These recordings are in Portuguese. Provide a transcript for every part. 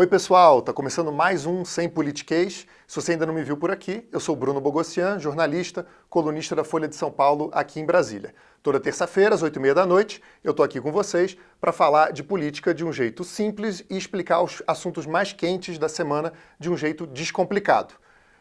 Oi pessoal, tá começando mais um Sem Politiquês. Se você ainda não me viu por aqui, eu sou Bruno Bogossian, jornalista, colunista da Folha de São Paulo aqui em Brasília. Toda terça-feira, às 8h30 da noite, eu tô aqui com vocês para falar de política de um jeito simples e explicar os assuntos mais quentes da semana de um jeito descomplicado.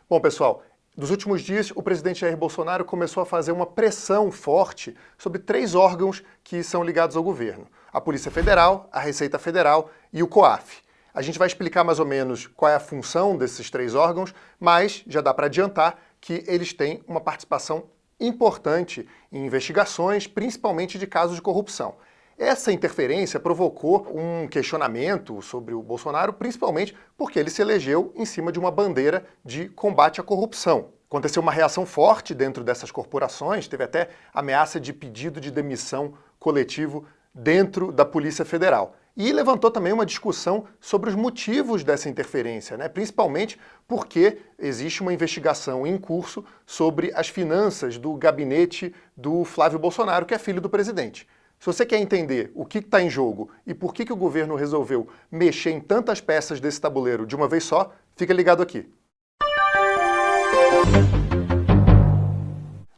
Bom pessoal, nos últimos dias, o presidente Jair Bolsonaro começou a fazer uma pressão forte sobre 3 órgãos que são ligados ao governo: a Polícia Federal, a Receita Federal e o COAF. A gente vai explicar mais ou menos qual é a função desses 3 órgãos, mas já dá para adiantar que eles têm uma participação importante em investigações, principalmente de casos de corrupção. Essa interferência provocou um questionamento sobre o Bolsonaro, principalmente porque ele se elegeu em cima de uma bandeira de combate à corrupção. Aconteceu uma reação forte dentro dessas corporações, teve até ameaça de pedido de demissão coletivo dentro da Polícia Federal. E levantou também uma discussão sobre os motivos dessa interferência, principalmente porque existe uma investigação em curso sobre as finanças do gabinete do Flávio Bolsonaro, que é filho do presidente. Se você quer entender o que está em jogo e por que o governo resolveu mexer em tantas peças desse tabuleiro de uma vez só, fica ligado aqui.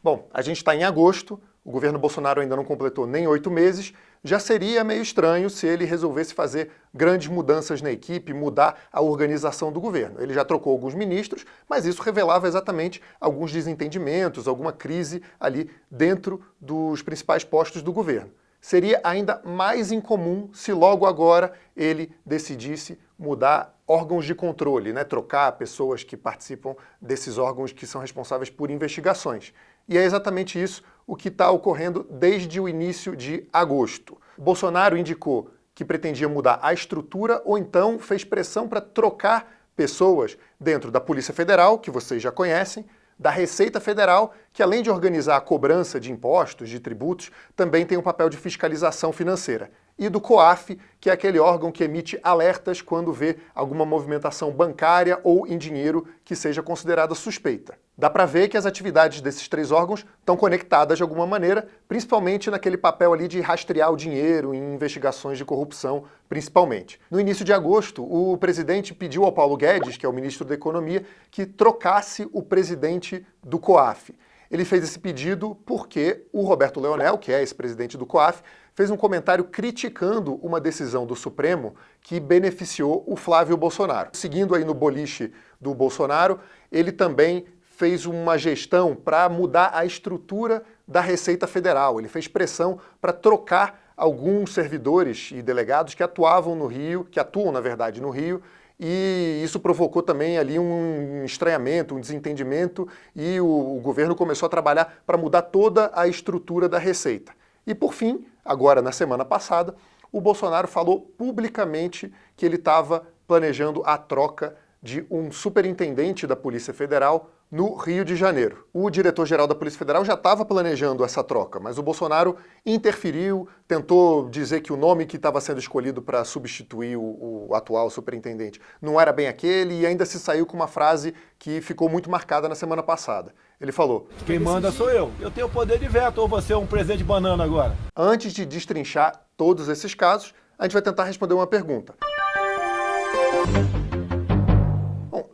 Bom, a gente está em agosto, o governo Bolsonaro ainda não completou nem 8 meses, já seria meio estranho se ele resolvesse fazer grandes mudanças na equipe, mudar a organização do governo. Ele já trocou alguns ministros, mas isso revelava exatamente alguns desentendimentos, alguma crise ali dentro dos principais postos do governo. Seria ainda mais incomum se logo agora ele decidisse mudar órgãos de controle, trocar pessoas que participam desses órgãos que são responsáveis por investigações. E é exatamente isso o que está ocorrendo desde o início de agosto. Bolsonaro indicou que pretendia mudar a estrutura ou então fez pressão para trocar pessoas dentro da Polícia Federal, que vocês já conhecem, da Receita Federal, que além de organizar a cobrança de impostos, de tributos, também tem um papel de fiscalização financeira. E do COAF, que é aquele órgão que emite alertas quando vê alguma movimentação bancária ou em dinheiro que seja considerada suspeita. Dá para ver que as atividades desses 3 órgãos estão conectadas de alguma maneira, principalmente naquele papel ali de rastrear o dinheiro em investigações de corrupção, principalmente. No início de agosto, o presidente pediu ao Paulo Guedes, que é o ministro da Economia, que trocasse o presidente do COAF. Ele fez esse pedido porque o Roberto Leonel, que é esse presidente do COAF, fez um comentário criticando uma decisão do Supremo que beneficiou o Flávio Bolsonaro. Seguindo aí no boliche do Bolsonaro, ele também fez uma gestão para mudar a estrutura da Receita Federal. Ele fez pressão para trocar alguns servidores e delegados que atuavam no Rio, que atuam, na verdade, no Rio, e isso provocou também ali um estranhamento, um desentendimento, e o governo começou a trabalhar para mudar toda a estrutura da Receita. E por fim, agora na semana passada, o Bolsonaro falou publicamente que ele estava planejando a troca de um superintendente da Polícia Federal no Rio de Janeiro. O diretor-geral da Polícia Federal já estava planejando essa troca, mas o Bolsonaro interferiu, tentou dizer que o nome que estava sendo escolhido para substituir o atual superintendente não era bem aquele e ainda se saiu com uma frase que ficou muito marcada na semana passada. Ele falou: "Quem manda sou eu. Eu tenho poder de veto, ou você é um presente de banana agora?" Antes de destrinchar todos esses casos, a gente vai tentar responder uma pergunta.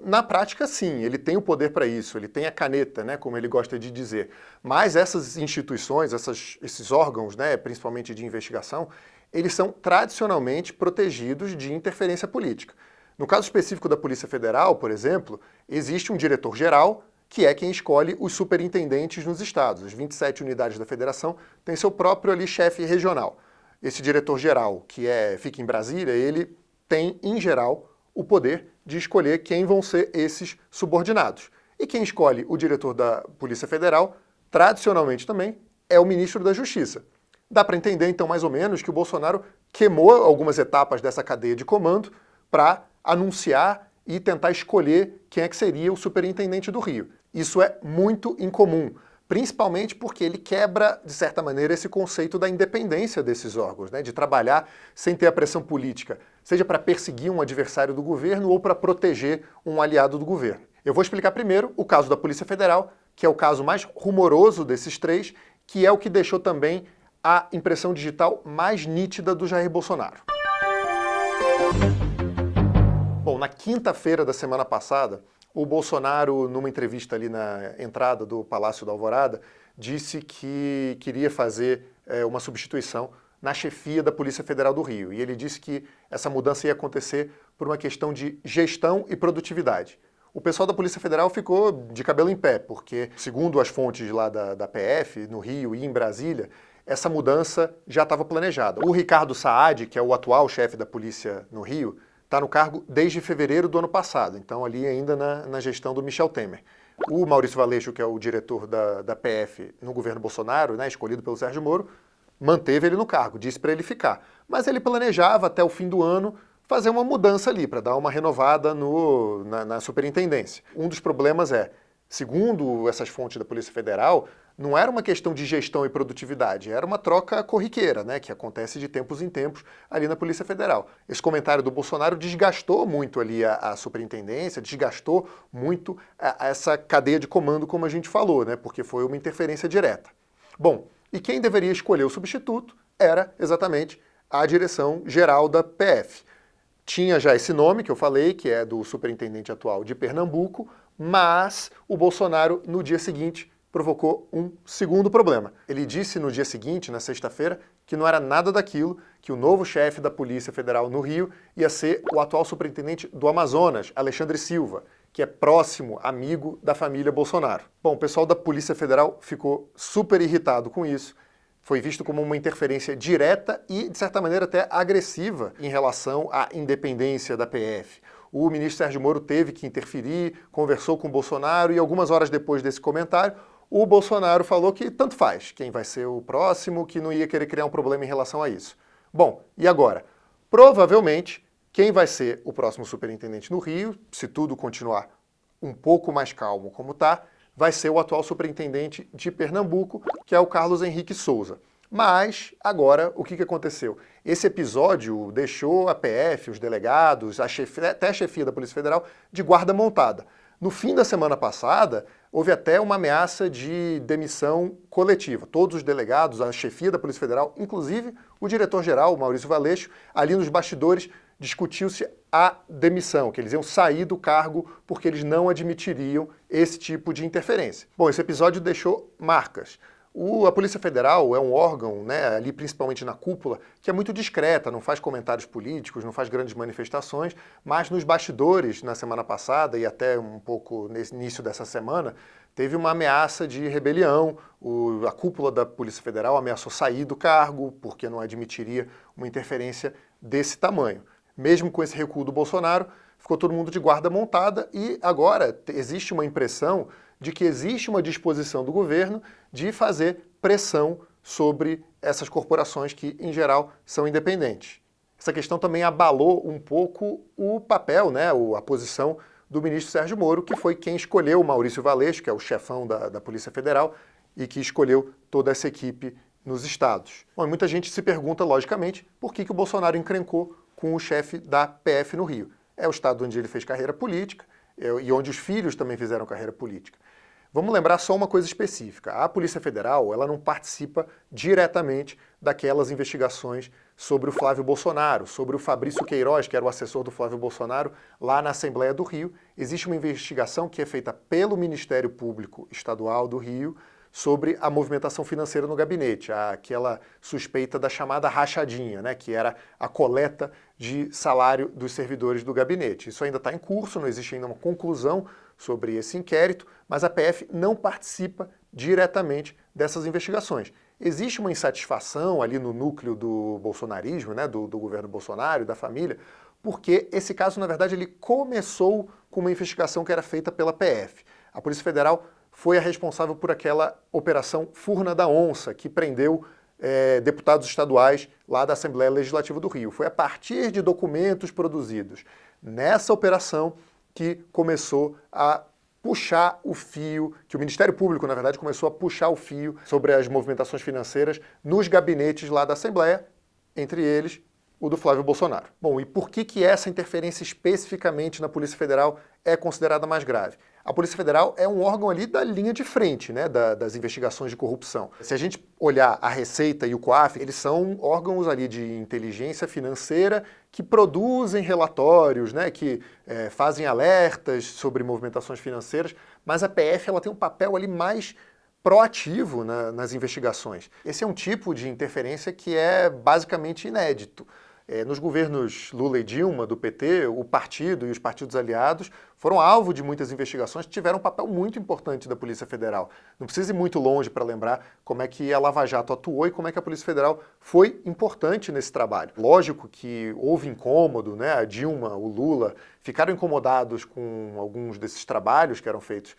Na prática, sim, ele tem o poder para isso, ele tem a caneta, como ele gosta de dizer. Mas essas instituições, esses órgãos, principalmente de investigação, eles são tradicionalmente protegidos de interferência política. No caso específico da Polícia Federal, por exemplo, existe um diretor-geral que é quem escolhe os superintendentes nos estados. As 27 unidades da federação têm seu próprio chefe regional. Esse diretor-geral, que fica em Brasília, ele tem, em geral, o poder de escolher quem vão ser esses subordinados. E quem escolhe o diretor da Polícia Federal, tradicionalmente também, é o ministro da Justiça. Dá para entender, então, mais ou menos, que o Bolsonaro queimou algumas etapas dessa cadeia de comando para anunciar e tentar escolher quem é que seria o superintendente do Rio. Isso é muito incomum, principalmente porque ele quebra, de certa maneira, esse conceito da independência desses órgãos, de trabalhar sem ter a pressão política, seja para perseguir um adversário do governo ou para proteger um aliado do governo. Eu vou explicar primeiro o caso da Polícia Federal, que é o caso mais rumoroso desses 3, que é o que deixou também a impressão digital mais nítida do Jair Bolsonaro. Bom, na quinta-feira da semana passada, o Bolsonaro, numa entrevista ali na entrada do Palácio da Alvorada, disse que queria fazer uma substituição na chefia da Polícia Federal do Rio. E ele disse que essa mudança ia acontecer por uma questão de gestão e produtividade. O pessoal da Polícia Federal ficou de cabelo em pé, porque, segundo as fontes lá da PF, no Rio e em Brasília, essa mudança já estava planejada. O Ricardo Saad, que é o atual chefe da Polícia no Rio, está no cargo desde fevereiro do ano passado, então ali ainda na gestão do Michel Temer. O Maurício Valeixo, que é o diretor da PF no governo Bolsonaro, né, escolhido pelo Sérgio Moro, manteve ele no cargo, disse para ele ficar. Mas ele planejava até o fim do ano fazer uma mudança ali, para dar uma renovada na superintendência. Um dos problemas é, segundo essas fontes da Polícia Federal, não era uma questão de gestão e produtividade, era uma troca corriqueira, né, que acontece de tempos em tempos ali na Polícia Federal. Esse comentário do Bolsonaro desgastou muito ali a superintendência, desgastou muito essa cadeia de comando, como a gente falou, né, porque foi uma interferência direta. Bom, e quem deveria escolher o substituto era exatamente a direção geral da PF. Tinha já esse nome que eu falei, que é do superintendente atual de Pernambuco, mas o Bolsonaro, no dia seguinte, provocou um segundo problema. Ele disse no dia seguinte, na sexta-feira, que não era nada daquilo, que o novo chefe da Polícia Federal no Rio ia ser o atual superintendente do Amazonas, Alexandre Silva, que é próximo amigo da família Bolsonaro. Bom, o pessoal da Polícia Federal ficou super irritado com isso. Foi visto como uma interferência direta e, de certa maneira, até agressiva em relação à independência da PF. O ministro Sérgio Moro teve que interferir, conversou com o Bolsonaro e algumas horas depois desse comentário, o Bolsonaro falou que tanto faz quem vai ser o próximo, que não ia querer criar um problema em relação a isso. Bom, e agora? Provavelmente, quem vai ser o próximo superintendente no Rio, se tudo continuar um pouco mais calmo como está, vai ser o atual superintendente de Pernambuco, que é o Carlos Henrique Souza. Mas, agora, o que aconteceu? Esse episódio deixou a PF, os delegados, até a chefia da Polícia Federal, de guarda montada. No fim da semana passada, houve até uma ameaça de demissão coletiva. Todos os delegados, a chefia da Polícia Federal, inclusive o diretor-geral, Maurício Valeixo, ali nos bastidores, discutiu-se a demissão, que eles iam sair do cargo porque eles não admitiriam esse tipo de interferência. Bom, esse episódio deixou marcas. A Polícia Federal é um órgão, né, ali principalmente na cúpula, que é muito discreta, não faz comentários políticos, não faz grandes manifestações, mas nos bastidores, na semana passada e até um pouco nesse início dessa semana, teve uma ameaça de rebelião. A cúpula da Polícia Federal ameaçou sair do cargo porque não admitiria uma interferência desse tamanho. Mesmo com esse recuo do Bolsonaro, ficou todo mundo de guarda montada e agora existe uma impressão de que existe uma disposição do governo de fazer pressão sobre essas corporações que, em geral, são independentes. Essa questão também abalou um pouco o papel, né, a posição do ministro Sérgio Moro, que foi quem escolheu o Maurício Valeixo, que é o chefão da Polícia Federal, e que escolheu toda essa equipe nos estados. Bom, e muita gente se pergunta, logicamente, por que o Bolsonaro encrencou com o chefe da PF no Rio. É o estado onde ele fez carreira política e onde os filhos também fizeram carreira política. Vamos lembrar só uma coisa específica. A Polícia Federal, ela não participa diretamente daquelas investigações sobre o Flávio Bolsonaro, sobre o Fabrício Queiroz, que era o assessor do Flávio Bolsonaro, lá na Assembleia do Rio. Existe uma investigação que é feita pelo Ministério Público Estadual do Rio sobre a movimentação financeira no gabinete, aquela suspeita da chamada rachadinha, né, que era a coleta de salário dos servidores do gabinete. Isso ainda está em curso, não existe ainda uma conclusão sobre esse inquérito, mas a PF não participa diretamente dessas investigações. Existe uma insatisfação ali no núcleo do bolsonarismo, né, do governo Bolsonaro e da família, porque esse caso, na verdade, ele começou com uma investigação que era feita pela PF. A Polícia Federal foi a responsável por aquela operação Furna da Onça, que prendeu deputados estaduais lá da Assembleia Legislativa do Rio. Foi a partir de documentos produzidos nessa operação que começou a puxar o fio, que o Ministério Público, na verdade, começou a puxar o fio sobre as movimentações financeiras nos gabinetes lá da Assembleia, entre eles o do Flávio Bolsonaro. Bom, e por que essa interferência especificamente na Polícia Federal é considerada mais grave? A Polícia Federal é um órgão ali da linha de frente, né, das investigações de corrupção. Se a gente olhar a Receita e o COAF, eles são órgãos ali de inteligência financeira que produzem relatórios, né, que fazem alertas sobre movimentações financeiras, mas a PF ela tem um papel ali mais proativo nas investigações. Esse é um tipo de interferência que é basicamente inédito. Nos governos Lula e Dilma, do PT, o partido e os partidos aliados foram alvo de muitas investigações que tiveram um papel muito importante da Polícia Federal. Não precisa ir muito longe para lembrar como é que a Lava Jato atuou e como é que a Polícia Federal foi importante nesse trabalho. Lógico que houve incômodo, né? A Dilma, o Lula ficaram incomodados com alguns desses trabalhos que eram feitos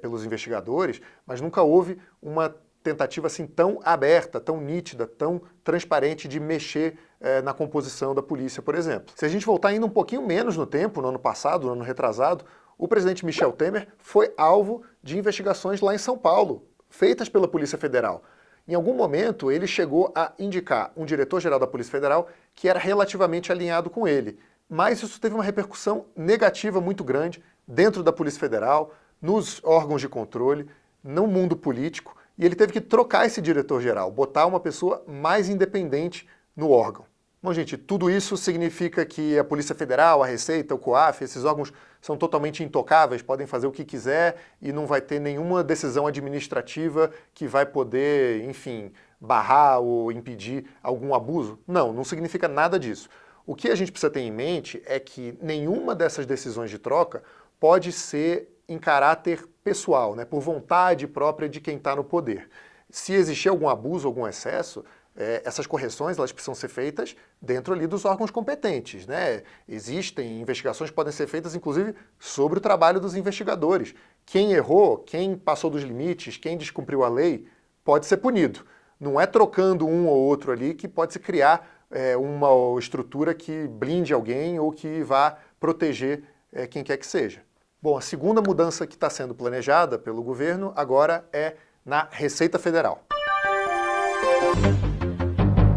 pelos investigadores, mas nunca houve uma tentativa assim tão aberta, tão nítida, tão transparente de mexer na composição da polícia, por exemplo. Se a gente voltar ainda um pouquinho menos no tempo, no ano passado, no ano retrasado, o presidente Michel Temer foi alvo de investigações lá em São Paulo, feitas pela Polícia Federal. Em algum momento, ele chegou a indicar um diretor-geral da Polícia Federal que era relativamente alinhado com ele, mas isso teve uma repercussão negativa muito grande dentro da Polícia Federal, nos órgãos de controle, no mundo político, e ele teve que trocar esse diretor-geral, botar uma pessoa mais independente no órgão. Bom, gente, tudo isso significa que a Polícia Federal, a Receita, o COAF, esses órgãos são totalmente intocáveis, podem fazer o que quiser e não vai ter nenhuma decisão administrativa que vai poder, enfim, barrar ou impedir algum abuso? Não, não significa nada disso. O que a gente precisa ter em mente é que nenhuma dessas decisões de troca pode ser em caráter pessoal, né, por vontade própria de quem está no poder. Se existir algum abuso, algum excesso, essas correções elas precisam ser feitas dentro ali dos órgãos competentes, né? Existem investigações que podem ser feitas, inclusive, sobre o trabalho dos investigadores. Quem errou, quem passou dos limites, quem descumpriu a lei, pode ser punido. Não é trocando um ou outro ali que pode se criar uma estrutura que blinde alguém ou que vá proteger quem quer que seja. Bom, a segunda mudança que está sendo planejada pelo governo agora é na Receita Federal.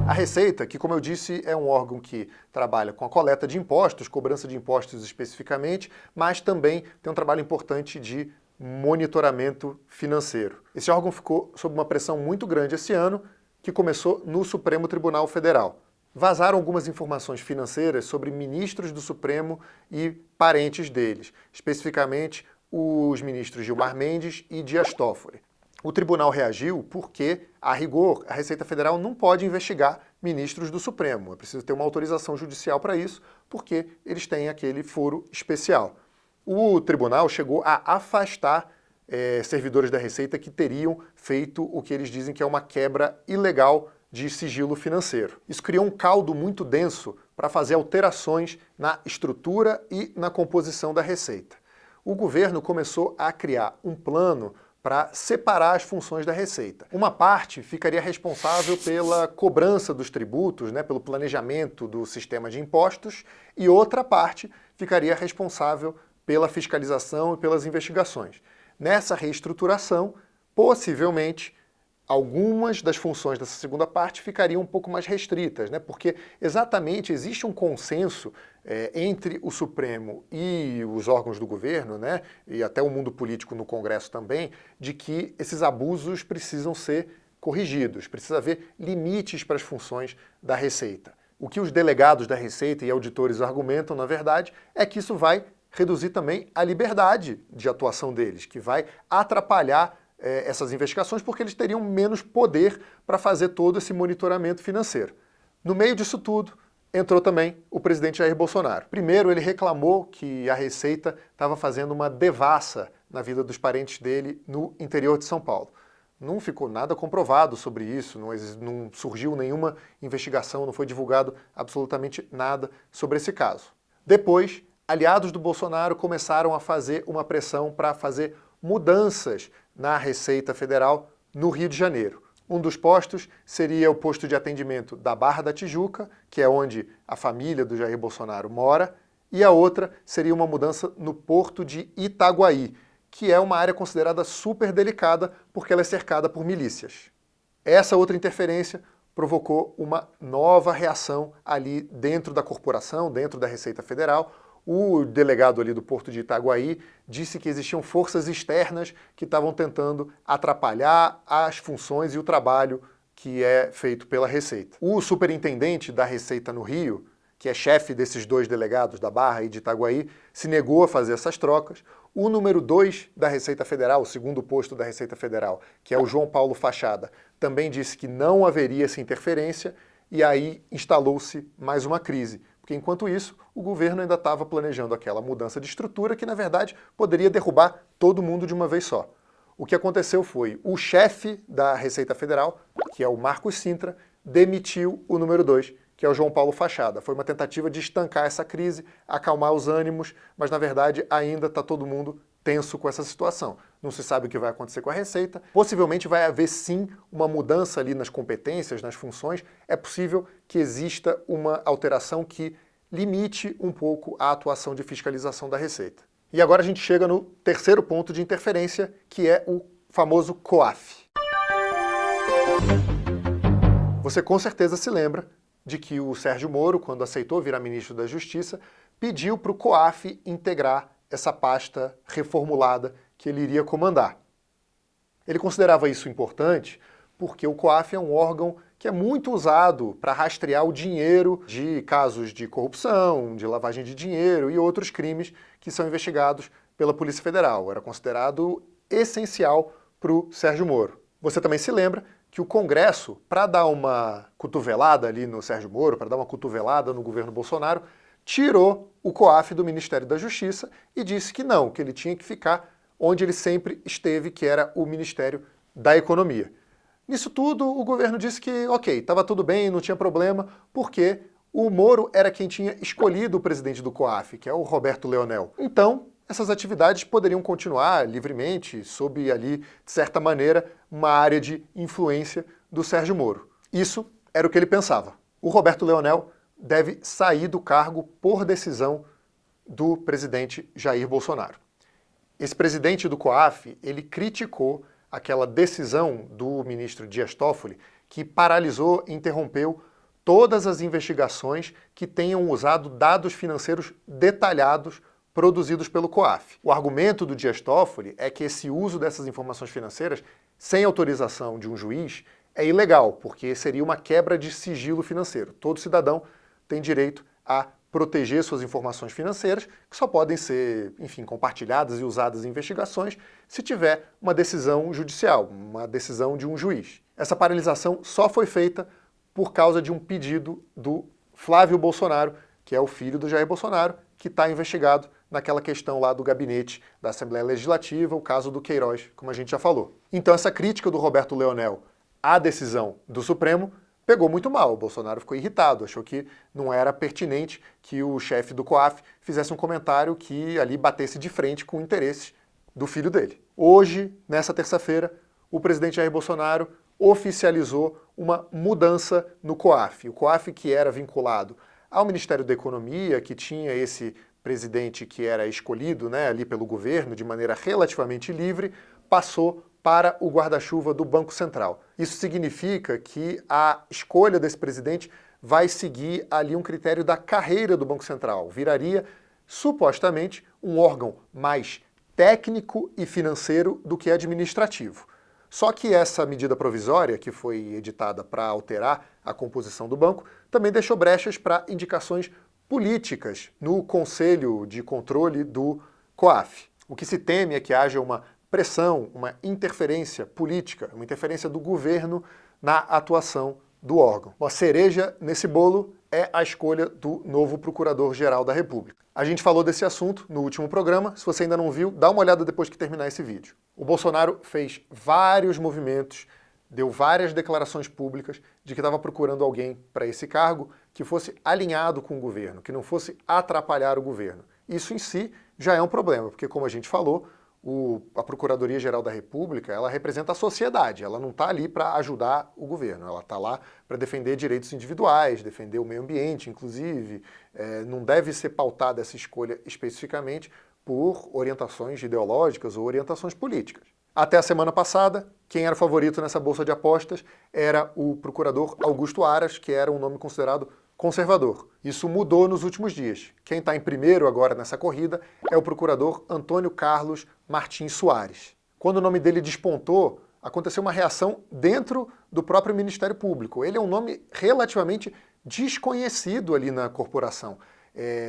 A Receita, que como eu disse, é um órgão que trabalha com a coleta de impostos, cobrança de impostos especificamente, mas também tem um trabalho importante de monitoramento financeiro. Esse órgão ficou sob uma pressão muito grande esse ano, que começou no Supremo Tribunal Federal. Vazaram algumas informações financeiras sobre ministros do Supremo e parentes deles, especificamente os ministros Gilmar Mendes e Dias Toffoli. O tribunal reagiu porque, a rigor, a Receita Federal não pode investigar ministros do Supremo. É preciso ter uma autorização judicial para isso, porque eles têm aquele foro especial. O tribunal chegou a afastar servidores da Receita que teriam feito o que eles dizem que é uma quebra ilegal de sigilo financeiro. Isso criou um caldo muito denso para fazer alterações na estrutura e na composição da Receita. O governo começou a criar um plano para separar as funções da Receita. Uma parte ficaria responsável pela cobrança dos tributos, né, pelo planejamento do sistema de impostos, e outra parte ficaria responsável pela fiscalização e pelas investigações. Nessa reestruturação, possivelmente, algumas das funções dessa segunda parte ficariam um pouco mais restritas, né? Porque exatamente existe um consenso entre o Supremo e os órgãos do governo, né? E até o mundo político no Congresso também, de que esses abusos precisam ser corrigidos, precisa haver limites para as funções da Receita. O que os delegados da Receita e auditores argumentam, na verdade, é que isso vai reduzir também a liberdade de atuação deles, que vai atrapalhar essas investigações porque eles teriam menos poder para fazer todo esse monitoramento financeiro. No meio disso tudo, entrou também o presidente Jair Bolsonaro. Primeiro, ele reclamou que a Receita estava fazendo uma devassa na vida dos parentes dele no interior de São Paulo. Não ficou nada comprovado sobre isso, não surgiu nenhuma investigação, não foi divulgado absolutamente nada sobre esse caso. Depois, aliados do Bolsonaro começaram a fazer uma pressão para fazer mudanças na Receita Federal no Rio de Janeiro. Um dos postos seria o posto de atendimento da Barra da Tijuca, que é onde a família do Jair Bolsonaro mora, e a outra seria uma mudança no porto de Itaguaí, que é uma área considerada super delicada porque ela é cercada por milícias. Essa outra interferência provocou uma nova reação ali dentro da corporação, dentro da Receita Federal. O delegado ali do Porto de Itaguaí disse que existiam forças externas que estavam tentando atrapalhar as funções e o trabalho que é feito pela Receita. O superintendente da Receita no Rio, que é chefe desses dois delegados da Barra e de Itaguaí, se negou a fazer essas trocas. O número 2 da Receita Federal, o segundo posto da Receita Federal, que é o João Paulo Fachada, também disse que não haveria essa interferência, e aí instalou-se mais uma crise. Porque enquanto isso, o governo ainda estava planejando aquela mudança de estrutura que, na verdade, poderia derrubar todo mundo de uma vez só. O que aconteceu foi o chefe da Receita Federal, que é o Marcos Sintra, demitiu o número 2, que é o João Paulo Fachada. Foi uma tentativa de estancar essa crise, acalmar os ânimos, mas na verdade ainda está todo mundo tenso com essa situação. Não se sabe o que vai acontecer com a Receita. Possivelmente vai haver sim uma mudança ali nas competências, nas funções. É possível que exista uma alteração que limite um pouco a atuação de fiscalização da Receita. E agora a gente chega no terceiro ponto de interferência, que é o famoso COAF. Você com certeza se lembra de que o Sérgio Moro, quando aceitou virar ministro da Justiça, pediu para o COAF integrar essa pasta reformulada que ele iria comandar. Ele considerava isso importante porque o COAF é um órgão que é muito usado para rastrear o dinheiro de casos de corrupção, de lavagem de dinheiro e outros crimes que são investigados pela Polícia Federal. Era considerado essencial para o Sérgio Moro. Você também se lembra que o Congresso, para dar uma cotovelada ali no Sérgio Moro, para dar uma cotovelada no governo Bolsonaro, tirou o COAF do Ministério da Justiça e disse que não, que ele tinha que ficar onde ele sempre esteve, que era o Ministério da Economia. Nisso tudo, o governo disse que, ok, estava tudo bem, não tinha problema, porque o Moro era quem tinha escolhido o presidente do COAF, que é o Roberto Leonel. Então, essas atividades poderiam continuar livremente, sob ali, de certa maneira, uma área de influência do Sérgio Moro. Isso era o que ele pensava. O Roberto Leonel deve sair do cargo por decisão do presidente Jair Bolsonaro. Esse presidente do COAF, ele criticou aquela decisão do ministro Dias Toffoli que paralisou e interrompeu todas as investigações que tenham usado dados financeiros detalhados produzidos pelo COAF. O argumento do Dias Toffoli é que esse uso dessas informações financeiras sem autorização de um juiz é ilegal, porque seria uma quebra de sigilo financeiro. Todo cidadão tem direito a proteger suas informações financeiras, que só podem ser, enfim, compartilhadas e usadas em investigações se tiver uma decisão judicial, uma decisão de um juiz. Essa paralisação só foi feita por causa de um pedido do Flávio Bolsonaro, que é o filho do Jair Bolsonaro, que está investigado naquela questão lá do gabinete da Assembleia Legislativa, o caso do Queiroz, como a gente já falou. Então essa crítica do Roberto Leonel à decisão do Supremo pegou muito mal. O Bolsonaro ficou irritado, achou que não era pertinente que o chefe do COAF fizesse um comentário que ali batesse de frente com o interesse do filho dele. Hoje, nessa terça-feira, o presidente Jair Bolsonaro oficializou uma mudança no COAF. O COAF, que era vinculado ao Ministério da Economia, que tinha esse presidente que era escolhido, né, ali pelo governo de maneira relativamente livre, passou para o guarda-chuva do Banco Central. Isso significa que a escolha desse presidente vai seguir ali um critério da carreira do Banco Central. Viraria, supostamente, um órgão mais técnico e financeiro do que administrativo. Só que essa medida provisória, que foi editada para alterar a composição do banco, também deixou brechas para indicações políticas no Conselho de Controle do COAF. O que se teme é que haja uma pressão, uma interferência política, uma interferência do governo na atuação do órgão. A cereja nesse bolo é a escolha do novo Procurador-Geral da República. A gente falou desse assunto no último programa. Se você ainda não viu, dá uma olhada depois que terminar esse vídeo. O Bolsonaro fez vários movimentos, deu várias declarações públicas de que estava procurando alguém para esse cargo que fosse alinhado com o governo, que não fosse atrapalhar o governo. Isso em si já é um problema, porque como a gente falou, a Procuradoria-Geral da República, ela representa a sociedade, ela não está ali para ajudar o governo, ela está lá para defender direitos individuais, defender o meio ambiente, inclusive, não deve ser pautada essa escolha especificamente por orientações ideológicas ou orientações políticas. Até a semana passada, quem era favorito nessa bolsa de apostas era o procurador Augusto Aras, que era um nome considerado conservador. Isso mudou nos últimos dias. Quem está em primeiro agora nessa corrida é o procurador Antônio Carlos Martins Soares. Quando o nome dele despontou, aconteceu uma reação dentro do próprio Ministério Público. Ele é um nome relativamente desconhecido ali na corporação.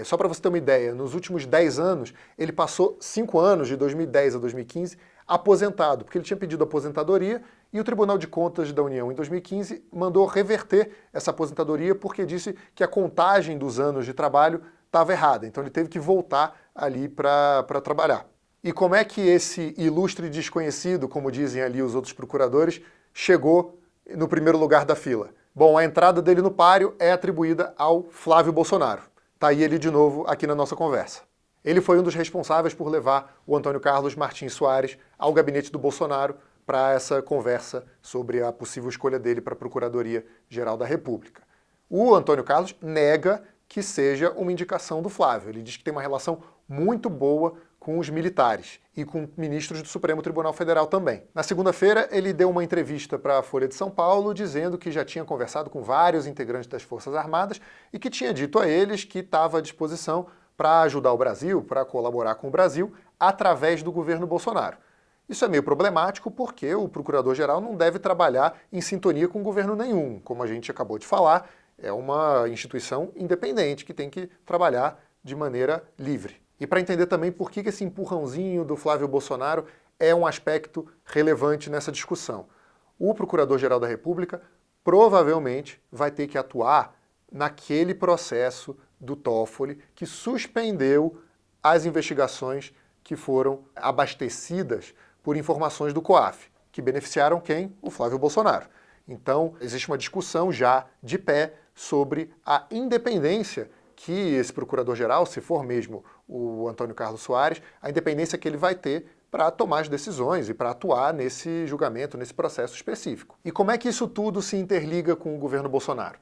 Só para você ter uma ideia, nos últimos 10 anos, ele passou 5 anos, de 2010 a 2015, aposentado, porque ele tinha pedido aposentadoria e o Tribunal de Contas da União, em 2015, mandou reverter essa aposentadoria porque disse que a contagem dos anos de trabalho estava errada. Então ele teve que voltar ali para trabalhar. E como é que esse ilustre desconhecido, como dizem ali os outros procuradores, chegou no primeiro lugar da fila? Bom, a entrada dele no páreo é atribuída ao Flávio Bolsonaro. Tá aí ele de novo aqui na nossa conversa. Ele foi um dos responsáveis por levar o Antônio Carlos Martins Soares ao gabinete do Bolsonaro para essa conversa sobre a possível escolha dele para a Procuradoria-Geral da República. O Antônio Carlos nega que seja uma indicação do Flávio. Ele diz que tem uma relação muito boa com os militares e com ministros do Supremo Tribunal Federal também. Na segunda-feira, ele deu uma entrevista para a Folha de São Paulo dizendo que já tinha conversado com vários integrantes das Forças Armadas e que tinha dito a eles que estava à disposição para ajudar o Brasil, para colaborar com o Brasil, através do governo Bolsonaro. Isso é meio problemático porque o Procurador-Geral não deve trabalhar em sintonia com governo nenhum. Como a gente acabou de falar, é uma instituição independente que tem que trabalhar de maneira livre. E para entender também por que esse empurrãozinho do Flávio Bolsonaro é um aspecto relevante nessa discussão. O Procurador-Geral da República provavelmente vai ter que atuar naquele processo do Toffoli que suspendeu as investigações que foram abastecidas por informações do COAF, que beneficiaram quem? O Flávio Bolsonaro. Então, existe uma discussão já de pé sobre a independência que esse procurador-geral, se for mesmo o Antônio Carlos Soares, a independência que ele vai ter para tomar as decisões e para atuar nesse julgamento, nesse processo específico. E como é que isso tudo se interliga com o governo Bolsonaro?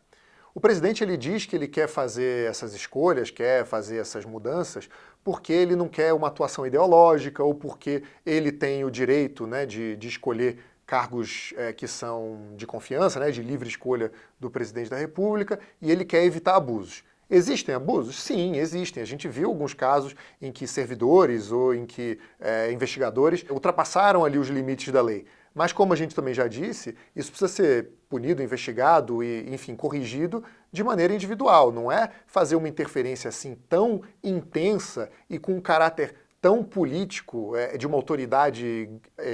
O presidente ele diz que ele quer fazer essas escolhas, quer fazer essas mudanças, porque ele não quer uma atuação ideológica ou porque ele tem o direito, né, de escolher cargos que são de confiança, né, de livre escolha do presidente da República, e ele quer evitar abusos. Existem abusos? Sim, existem. A gente viu alguns casos em que servidores ou em que investigadores ultrapassaram ali os limites da lei. Mas como a gente também já disse, isso precisa ser punido, investigado e, enfim, corrigido de maneira individual. Não é fazer uma interferência assim tão intensa e com um caráter tão político, de uma autoridade,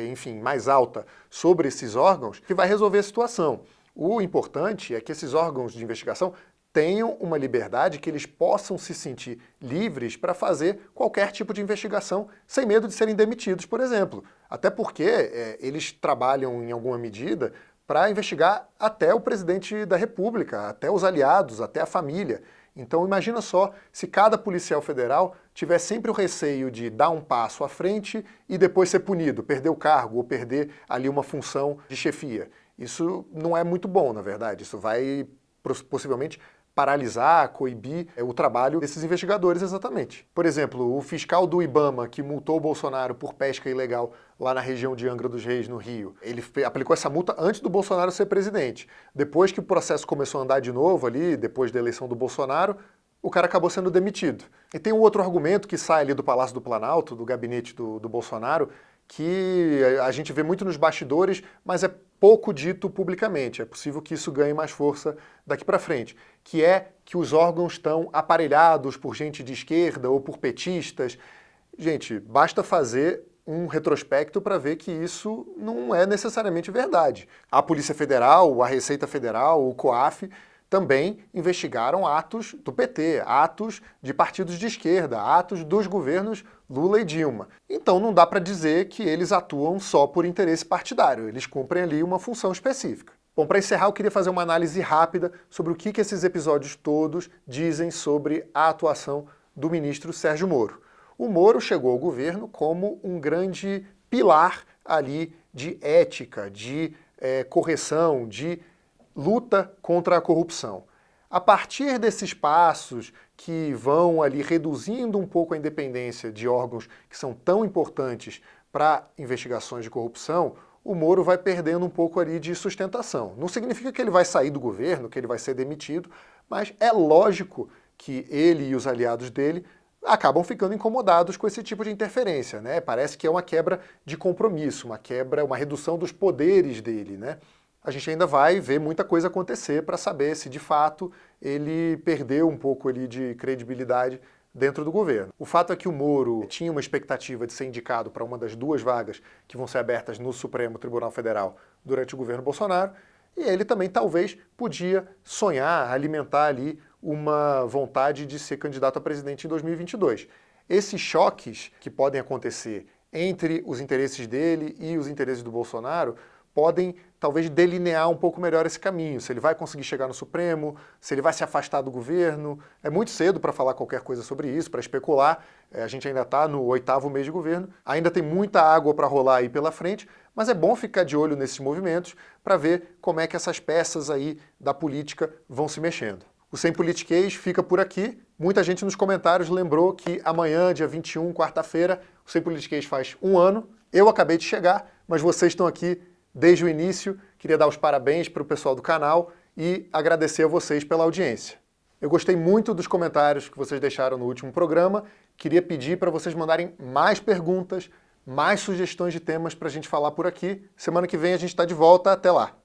enfim, mais alta sobre esses órgãos, que vai resolver a situação. O importante é que esses órgãos de investigação tenham uma liberdade, que eles possam se sentir livres para fazer qualquer tipo de investigação sem medo de serem demitidos, por exemplo. Até porque eles trabalham, em alguma medida, para investigar até o presidente da República, até os aliados, até a família. Então imagina só se cada policial federal tiver sempre o receio de dar um passo à frente e depois ser punido, perder o cargo ou perder ali uma função de chefia. Isso não é muito bom, na verdade. Isso vai possivelmente paralisar, coibir o trabalho desses investigadores exatamente. Por exemplo, o fiscal do IBAMA, que multou o Bolsonaro por pesca ilegal lá na região de Angra dos Reis, no Rio, ele aplicou essa multa antes do Bolsonaro ser presidente. Depois que o processo começou a andar de novo ali, depois da eleição do Bolsonaro, o cara acabou sendo demitido. E tem um outro argumento que sai ali do Palácio do Planalto, do gabinete do Bolsonaro, que a gente vê muito nos bastidores, mas é pouco dito publicamente. É possível que isso ganhe mais força daqui para frente, que é que os órgãos estão aparelhados por gente de esquerda ou por petistas. Gente, basta fazer um retrospecto para ver que isso não é necessariamente verdade. A Polícia Federal, a Receita Federal, o COAF também investigaram atos do PT, atos de partidos de esquerda, atos dos governos Lula e Dilma. Então não dá para dizer que eles atuam só por interesse partidário, eles cumprem ali uma função específica. Bom, para encerrar eu queria fazer uma análise rápida sobre o que esses episódios todos dizem sobre a atuação do ministro Sérgio Moro. O Moro chegou ao governo como um grande pilar ali de ética, de correção, de luta contra a corrupção. A partir desses passos que vão ali reduzindo um pouco a independência de órgãos que são tão importantes para investigações de corrupção, o Moro vai perdendo um pouco ali de sustentação. Não significa que ele vai sair do governo, que ele vai ser demitido, mas é lógico que ele e os aliados dele acabam ficando incomodados com esse tipo de interferência, né? Parece que é uma quebra de compromisso, uma redução dos poderes dele, né? A gente ainda vai ver muita coisa acontecer para saber se de fato ele perdeu um pouco ali de credibilidade dentro do governo. O fato é que o Moro tinha uma expectativa de ser indicado para uma das 2 vagas que vão ser abertas no Supremo Tribunal Federal durante o governo Bolsonaro, e ele também talvez podia sonhar, alimentar ali uma vontade de ser candidato a presidente em 2022. Esses choques que podem acontecer entre os interesses dele e os interesses do Bolsonaro podem talvez delinear um pouco melhor esse caminho, se ele vai conseguir chegar no Supremo, se ele vai se afastar do governo. É muito cedo para falar qualquer coisa sobre isso, para especular. A gente ainda está no 8º mês de governo, ainda tem muita água para rolar aí pela frente, mas é bom ficar de olho nesses movimentos para ver como é que essas peças aí da política vão se mexendo. O Sem Politiquês fica por aqui. Muita gente nos comentários lembrou que amanhã, dia 21, quarta-feira, o Sem Politiquês faz 1 ano. Eu acabei de chegar, mas vocês estão aqui desde o início. Queria dar os parabéns para o pessoal do canal e agradecer a vocês pela audiência. Eu gostei muito dos comentários que vocês deixaram no último programa. Queria pedir para vocês mandarem mais perguntas, mais sugestões de temas para a gente falar por aqui. Semana que vem a gente está de volta. Até lá!